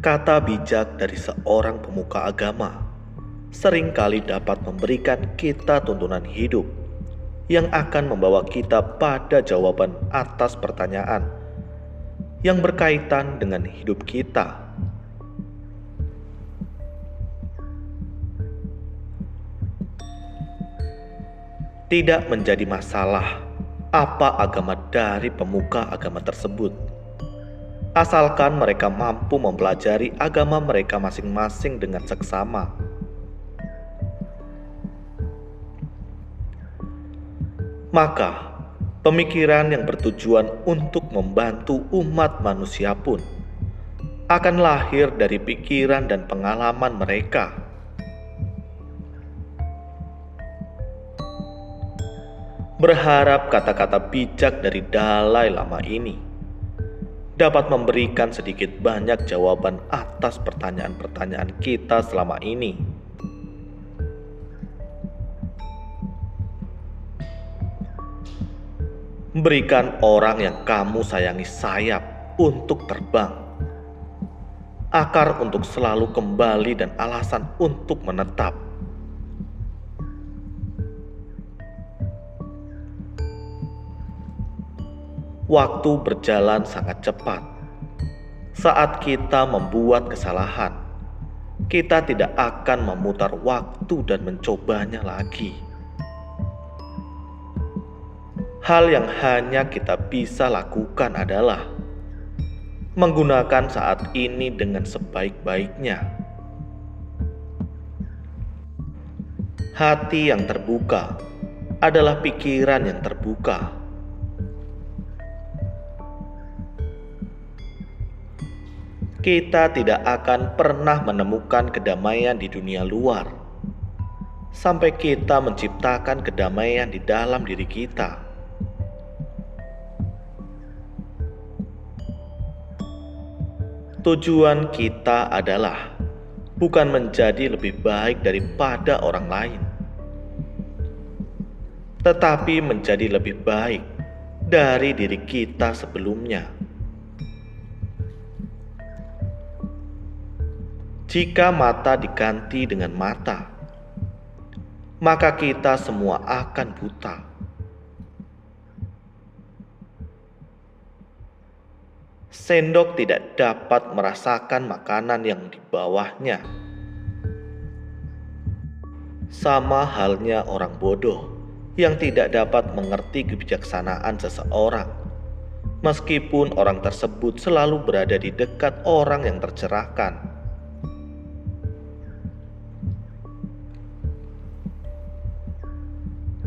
Kata bijak dari seorang pemuka agama seringkali dapat memberikan kita tuntunan hidup yang akan membawa kita pada jawaban atas pertanyaan yang berkaitan dengan hidup kita. Tidak menjadi masalah apa agama dari pemuka agama tersebut, asalkan mereka mampu mempelajari agama mereka masing-masing dengan seksama. Maka, pemikiran yang bertujuan untuk membantu umat manusia pun akan lahir dari pikiran dan pengalaman mereka. Berharap kata-kata bijak dari Dalai Lama ini dapat memberikan sedikit banyak jawaban atas pertanyaan-pertanyaan kita selama ini. Berikan orang yang kamu sayangi sayap untuk terbang, akar untuk selalu kembali, dan alasan untuk menetap. Waktu berjalan sangat cepat. Saat kita membuat kesalahan, kita tidak akan memutar waktu dan mencobanya lagi. Hal yang hanya kita bisa lakukan adalah menggunakan saat ini dengan sebaik-baiknya. Hati yang terbuka adalah pikiran yang terbuka. Kita tidak akan pernah menemukan kedamaian di dunia luar sampai kita menciptakan kedamaian di dalam diri kita. Tujuan kita adalah bukan menjadi lebih baik daripada orang lain, tetapi menjadi lebih baik dari diri kita sebelumnya. Jika mata diganti dengan mata, maka kita semua akan buta. Sendok tidak dapat merasakan makanan yang di bawahnya. Sama halnya orang bodoh yang tidak dapat mengerti kebijaksanaan seseorang, meskipun orang tersebut selalu berada di dekat orang yang tercerahkan.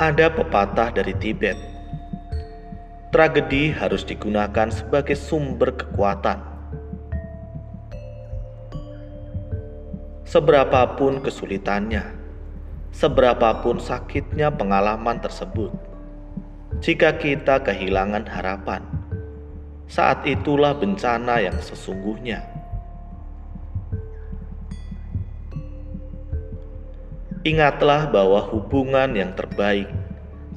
Ada pepatah dari Tibet, tragedi harus digunakan sebagai sumber kekuatan. Seberapapun kesulitannya, seberapapun sakitnya pengalaman tersebut, jika kita kehilangan harapan, saat itulah bencana yang sesungguhnya. Ingatlah bahwa hubungan yang terbaik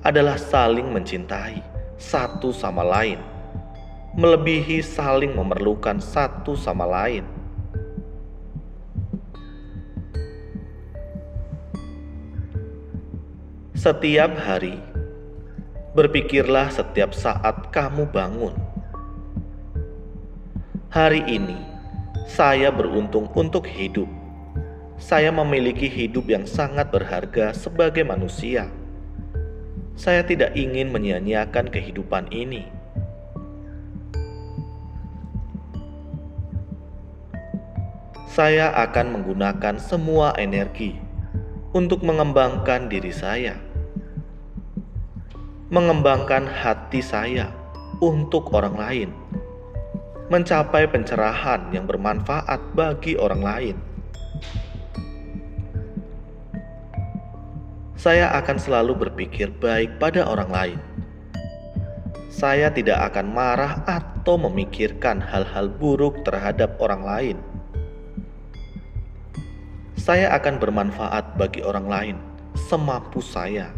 adalah saling mencintai satu sama lain, melebihi saling memerlukan satu sama lain. Setiap hari, berpikirlah setiap saat kamu bangun. Hari ini, saya beruntung untuk hidup. Saya memiliki hidup yang sangat berharga sebagai manusia. Saya tidak ingin menyia-nyiakan kehidupan ini. Saya akan menggunakan semua energi untuk mengembangkan diri saya, mengembangkan hati saya untuk orang lain, mencapai pencerahan yang bermanfaat bagi orang lain. Saya akan selalu berpikir baik pada orang lain. Saya tidak akan marah atau memikirkan hal-hal buruk terhadap orang lain. Saya akan bermanfaat bagi orang lain semampu saya.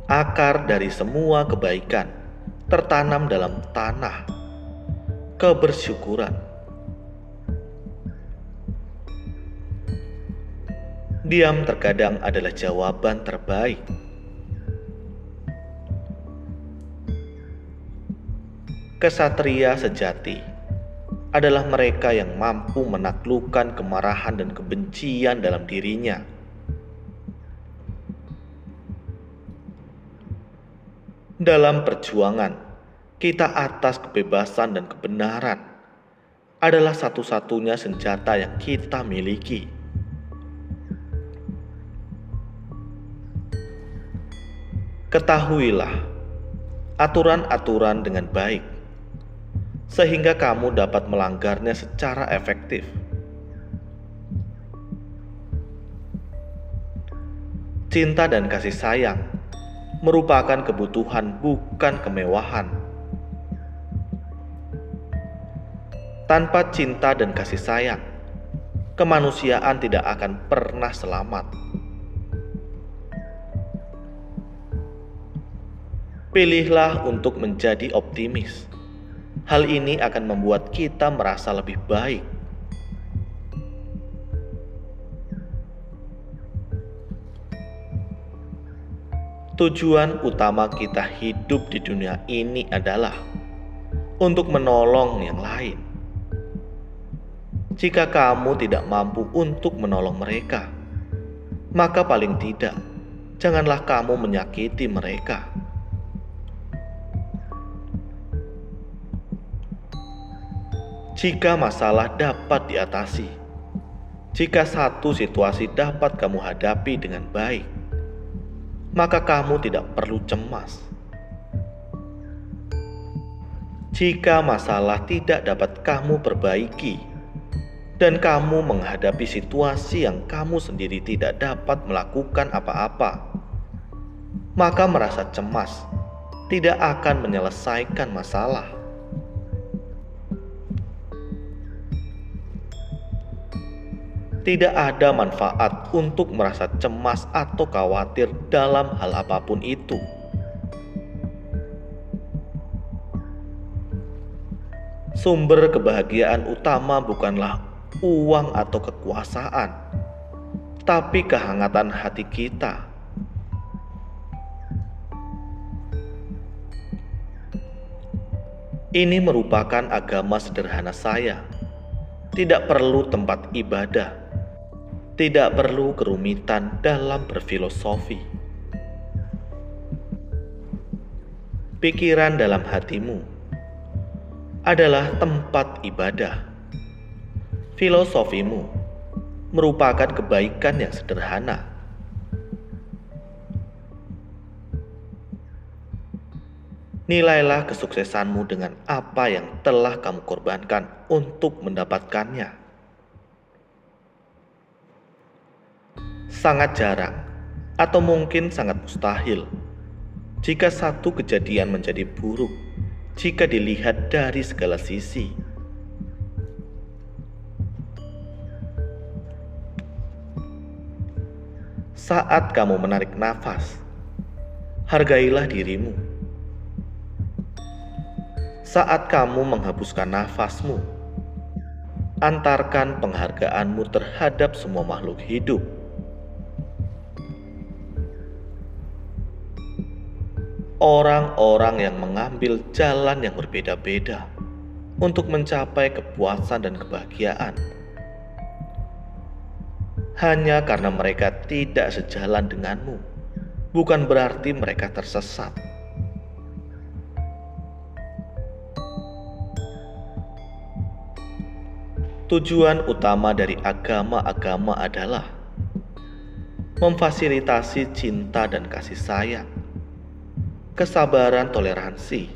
Akar dari semua kebaikan tertanam dalam tanah kebersyukuran. Diam terkadang adalah jawaban terbaik. Kesatria sejati adalah mereka yang mampu menaklukkan kemarahan dan kebencian dalam dirinya. Dalam perjuangan kita atas kebebasan dan kebenaran adalah satu-satunya senjata yang kita miliki. Ketahuilah aturan-aturan dengan baik, sehingga kamu dapat melanggarnya secara efektif. Cinta dan kasih sayang merupakan kebutuhan, bukan kemewahan. Tanpa cinta dan kasih sayang, kemanusiaan tidak akan pernah selamat. Pilihlah untuk menjadi optimis. Hal ini akan membuat kita merasa lebih baik. Tujuan utama kita hidup di dunia ini adalah untuk menolong yang lain. Jika kamu tidak mampu untuk menolong mereka, maka paling tidak, janganlah kamu menyakiti mereka. Jika masalah dapat diatasi, jika satu situasi dapat kamu hadapi dengan baik, maka kamu tidak perlu cemas. Jika masalah tidak dapat kamu perbaiki, dan kamu menghadapi situasi yang kamu sendiri tidak dapat melakukan apa-apa, maka merasa cemas tidak akan menyelesaikan masalah. Tidak ada manfaat untuk merasa cemas atau khawatir dalam hal apapun itu. Sumber kebahagiaan utama bukanlah uang atau kekuasaan, tapi kehangatan hati kita. Ini merupakan agama sederhana saya. Tidak perlu tempat ibadah, tidak perlu kerumitan dalam berfilosofi. Pikiran dalam hatimu adalah tempat ibadah. Filosofimu merupakan kebaikan yang sederhana. Nilailah kesuksesanmu dengan apa yang telah kamu korbankan untuk mendapatkannya. Sangat jarang, atau mungkin sangat mustahil, jika satu kejadian menjadi buruk jika dilihat dari segala sisi. Saat kamu menarik nafas, hargailah dirimu. Saat kamu menghembuskan nafasmu, antarkan penghargaanmu terhadap semua makhluk hidup. Orang-orang yang mengambil jalan yang berbeda-beda untuk mencapai kepuasan dan kebahagiaan hanya karena mereka tidak sejalan denganmu, bukan berarti mereka tersesat. Tujuan utama dari agama-agama adalah memfasilitasi cinta dan kasih sayang, kesabaran, toleransi,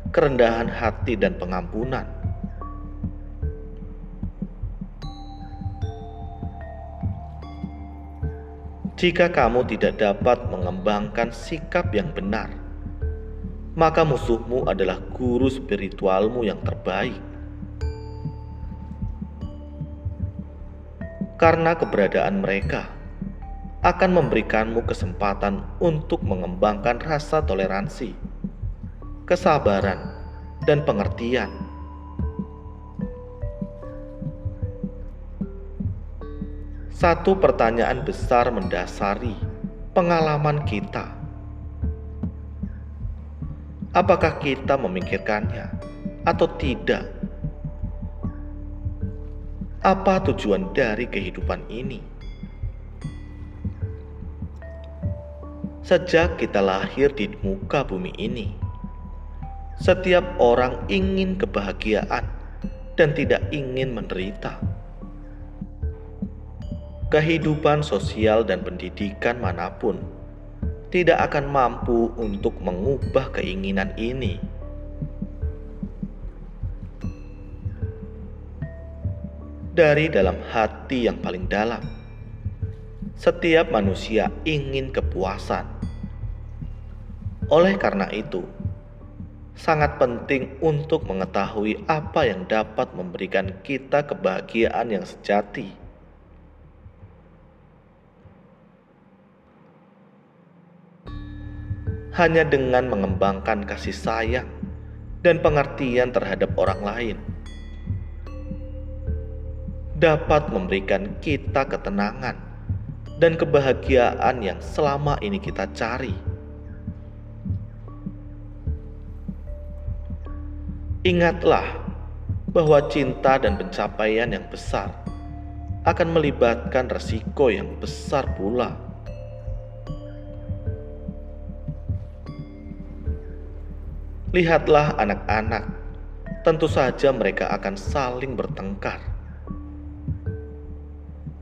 kerendahan hati, dan pengampunan. Jika kamu tidak dapat mengembangkan sikap yang benar, maka musuhmu adalah guru spiritualmu yang terbaik. Karena keberadaan mereka akan memberikanmu kesempatan untuk mengembangkan rasa toleransi, kesabaran, dan pengertian. Satu pertanyaan besar mendasari pengalaman kita. Apakah kita memikirkannya atau tidak? Apa tujuan dari kehidupan ini? Sejak kita lahir di muka bumi ini, setiap orang ingin kebahagiaan dan tidak ingin menderita. Kehidupan sosial dan pendidikan manapun tidak akan mampu untuk mengubah keinginan ini. Dari dalam hati yang paling dalam, setiap manusia ingin kepuasan. Oleh karena itu, sangat penting untuk mengetahui apa yang dapat memberikan kita kebahagiaan yang sejati. Hanya dengan mengembangkan kasih sayang dan pengertian terhadap orang lain dapat memberikan kita ketenangan dan kebahagiaan yang selama ini kita cari. Ingatlah bahwa cinta dan pencapaian yang besar akan melibatkan resiko yang besar pula. Lihatlah anak-anak, tentu saja mereka akan saling bertengkar.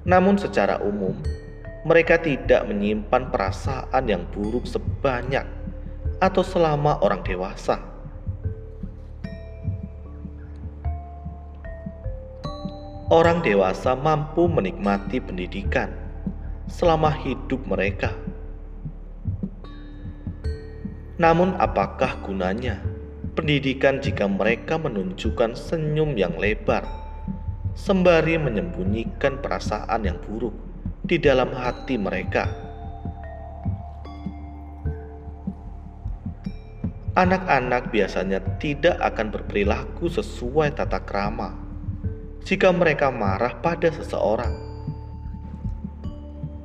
Namun secara umum, mereka tidak menyimpan perasaan yang buruk sebanyak atau selama orang dewasa. Orang dewasa mampu menikmati pendidikan selama hidup mereka. Namun apakah gunanya pendidikan jika mereka menunjukkan senyum yang lebar sembari menyembunyikan perasaan yang buruk di dalam hati mereka? Anak-anak biasanya tidak akan berperilaku sesuai tata krama jika mereka marah pada seseorang.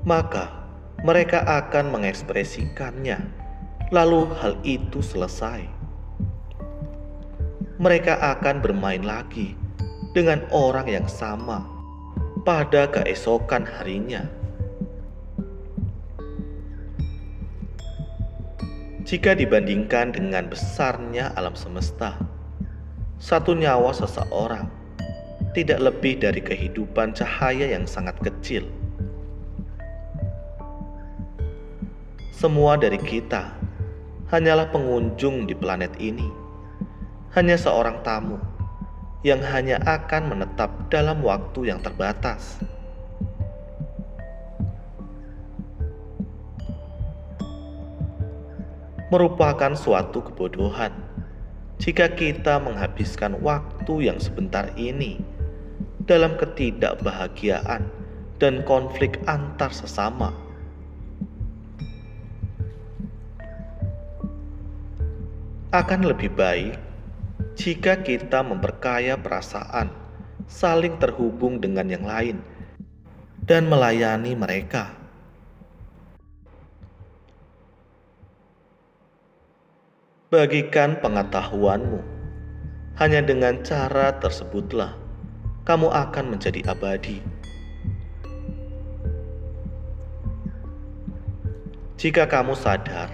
Maka mereka akan mengekspresikannya, lalu hal itu selesai. Mereka akan bermain lagi dengan orang yang sama pada keesokan harinya. Jika dibandingkan dengan besarnya alam semesta, satu nyawa seseorang tidak lebih dari kehidupan cahaya yang sangat kecil. Semua dari kita hanyalah pengunjung di planet ini, hanya seorang tamu yang hanya akan menetap dalam waktu yang terbatas. Merupakan suatu kebodohan jika kita menghabiskan waktu yang sebentar ini dalam ketidakbahagiaan dan konflik antar sesama. Akan lebih baik jika kita memperkaya perasaan, saling terhubung dengan yang lain, dan melayani mereka. Bagikan pengetahuanmu. Hanya dengan cara tersebutlah kamu akan menjadi abadi. Jika kamu sadar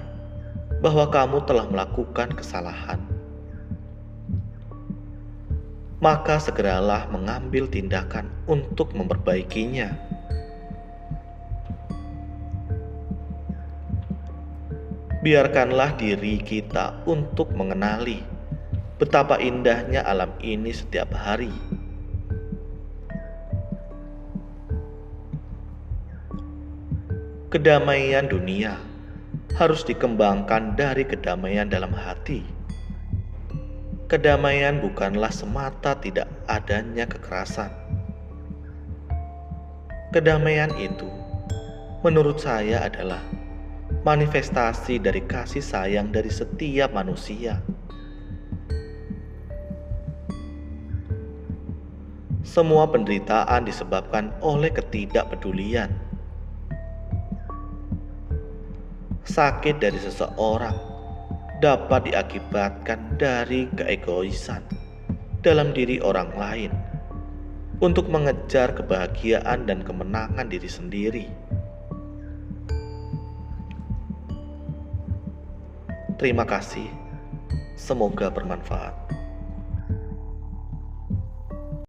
bahwa kamu telah melakukan kesalahan, maka segeralah mengambil tindakan untuk memperbaikinya. Biarkanlah diri kita untuk mengenali betapa indahnya alam ini setiap hari. Kedamaian dunia harus dikembangkan dari kedamaian dalam hati. Kedamaian bukanlah semata tidak adanya kekerasan. Kedamaian itu, menurut saya, adalah manifestasi dari kasih sayang dari setiap manusia. Semua penderitaan disebabkan oleh ketidakpedulian. Sakit dari seseorang dapat diakibatkan dari keegoisan dalam diri orang lain untuk mengejar kebahagiaan dan kemenangan diri sendiri. Terima kasih, semoga bermanfaat.